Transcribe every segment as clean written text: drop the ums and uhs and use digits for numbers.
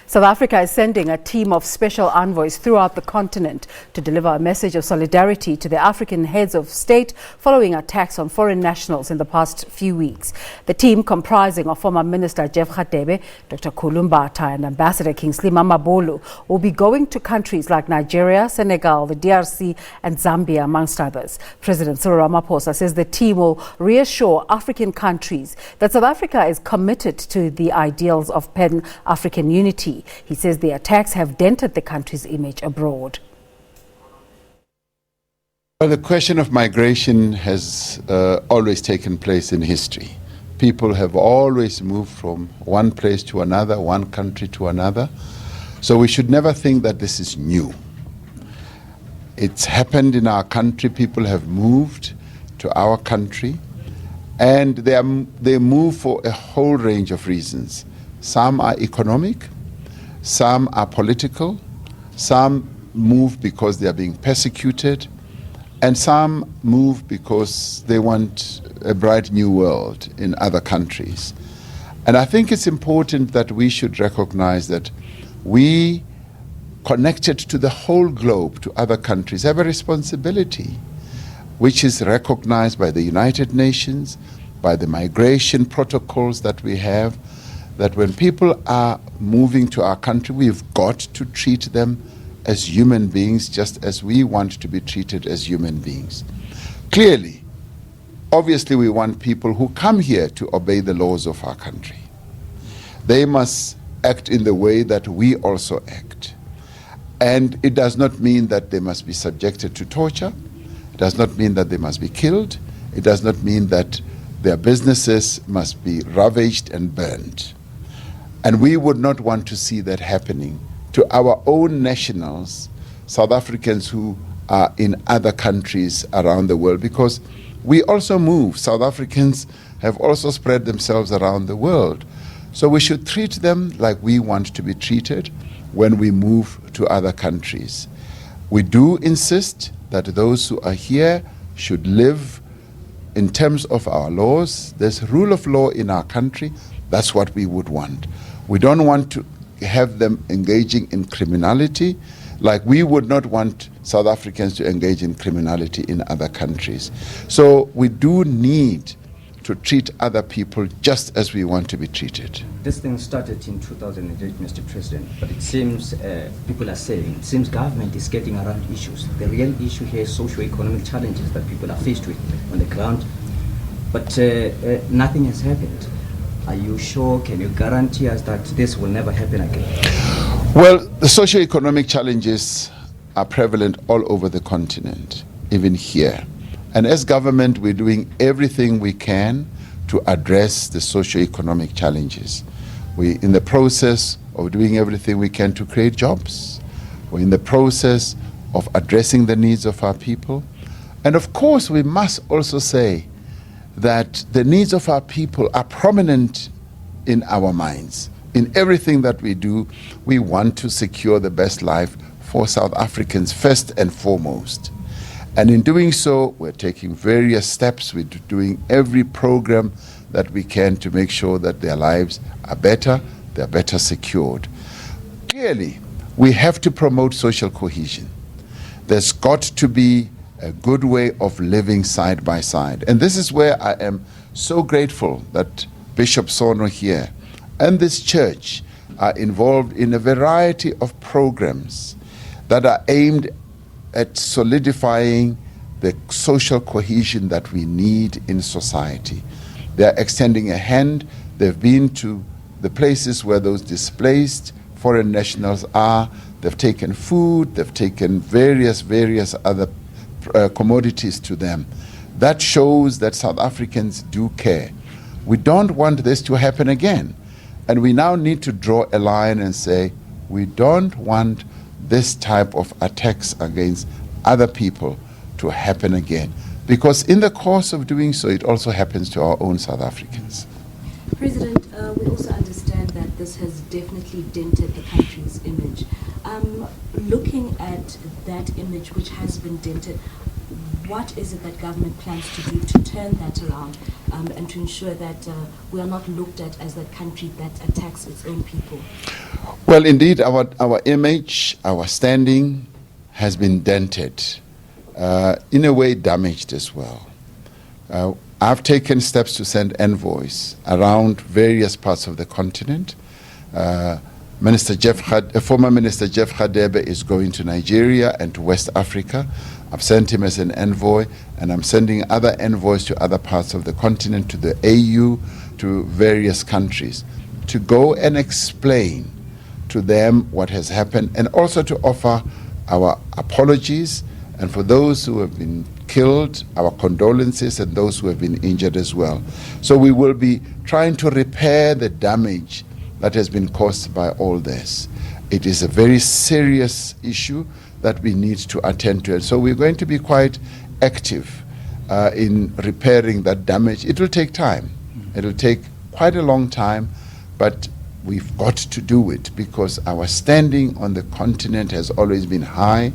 South Africa is sending a team of special envoys throughout the continent to deliver a message of solidarity to the African heads of state following attacks on foreign nationals in the past few weeks. The team, comprising of former Minister Jeff Radebe, Dr. Khulu Mbatha and Ambassador Kingsley Mamabolo, will be going to countries like Nigeria, Senegal, the DRC and Zambia, amongst others. President Cyril Ramaphosa says the team will reassure African countries that South Africa is committed to the ideals of Pan-African unity. He says the attacks have dented the country's image abroad. Well, the question of migration has always taken place in history. People have always moved from one place to another, one country to another. So we should never think that this is new. It's happened in our country. People have moved to our country, and they move for a whole range of reasons. Some are economic, some are political, some move because they are being persecuted, and some move because they want a bright new world in other countries. And I think it's important that we should recognize that we, connected to the whole globe, to other countries, have a responsibility which is recognized by the United Nations, by the migration protocols that we have, that when people are moving to our country, we've got to treat them as human beings, just as we want to be treated as human beings. Clearly, obviously, we want people who come here to obey the laws of our country. They must act in the way that we also act. And it does not mean that they must be subjected to torture. It does not mean that they must be killed. It does not mean that their businesses must be ravaged and burned. And we would not want to see that happening to our own nationals, South Africans who are in other countries around the world, because we also move. South Africans have also spread themselves around the world. So we should treat them like we want to be treated when we move to other countries. We do insist that those who are here should live in terms of our laws. There's rule of law in our country. That's what we would want. We don't want to have them engaging in criminality, like we would not want South Africans to engage in criminality in other countries. So we do need to treat other people just as we want to be treated. This thing started in 2008, Mr. President, but it seems, people are saying, it seems government is getting around issues. The real issue here is socio-economic challenges that people are faced with on the ground, but nothing has happened. Are you sure? Can you guarantee us that this will never happen again? Well, the socio-economic challenges are prevalent all over the continent, even here. And as government, we're doing everything we can to address the socio-economic challenges. We're in the process of doing everything we can to create jobs. We're in the process of addressing the needs of our people. And of course, we must also say that the needs of our people are prominent in our minds. In everything that we do, we want to secure the best life for South Africans first and foremost. And in doing so, we're taking various steps. We're doing every program that we can to make sure that their lives are better, they're better secured. Clearly, we have to promote social cohesion. There's got to be a good way of living side by side. And this is where I am so grateful that Bishop Sono here and this church are involved in a variety of programs that are aimed at solidifying the social cohesion that we need in society. They are extending a hand. They've been to the places where those displaced foreign nationals are. They've taken food, they've taken various other commodities to them. That shows that South Africans do care. We don't want this to happen again. And we now need to draw a line and say, we don't want this type of attacks against other people to happen again. Because in the course of doing so, it also happens to our own South Africans. President, we also understand that this has definitely dented the country's image. Looking at that image which has been dented, what is it that government plans to do to turn that around and to ensure that we are not looked at as that country that attacks its own people? Well, indeed, our image, our standing has been dented, in a way damaged as well. I've taken steps to send envoys around various parts of the continent. Former Minister Jeff Radebe is going to Nigeria and to West Africa. I've sent him as an envoy, and I'm sending other envoys to other parts of the continent, to the AU, to various countries, to go and explain to them what has happened, and also to offer our apologies, and for those who have been killed, our condolences, and those who have been injured as well. So we will be trying to repair the damage that has been caused by all this. It is a very serious issue that we need to attend to. And so we're going to be quite active in repairing that damage. It will take time. It will take quite a long time, but we've got to do it because our standing on the continent has always been high,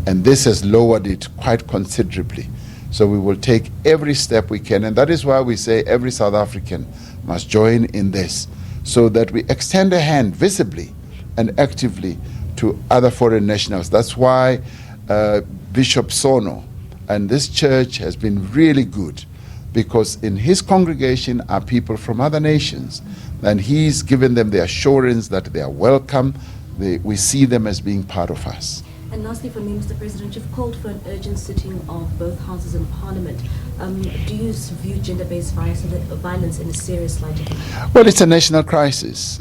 and this has lowered it quite considerably. So we will take every step we can, and that is why we say every South African must join in this, so that we extend a hand visibly and actively to other foreign nationals. That's why Bishop Sono and this church has been really good, because in his congregation are people from other nations, and he's given them the assurance that they are welcome. We see them as being part of us. And lastly, for me, Mr. President, you've called for an urgent sitting of both houses in Parliament. Do you view gender-based violence in a serious light? Well, it's a national crisis.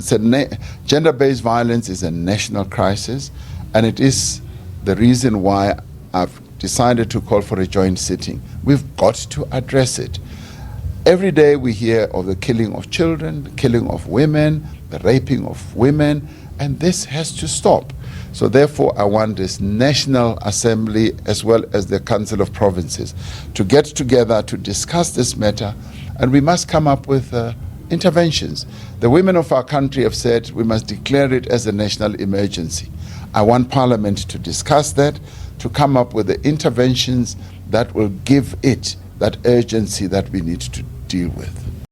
Gender-based violence is a national crisis, and it is the reason why I've decided to call for a joint sitting. We've got to address it. Every day we hear of the killing of children, the killing of women, the raping of women, and this has to stop. So therefore, I want this National Assembly as well as the Council of Provinces to get together to discuss this matter, and we must come up with interventions. The women of our country have said we must declare it as a national emergency. I want Parliament to discuss that, to come up with the interventions that will give it that urgency that we need to deal with.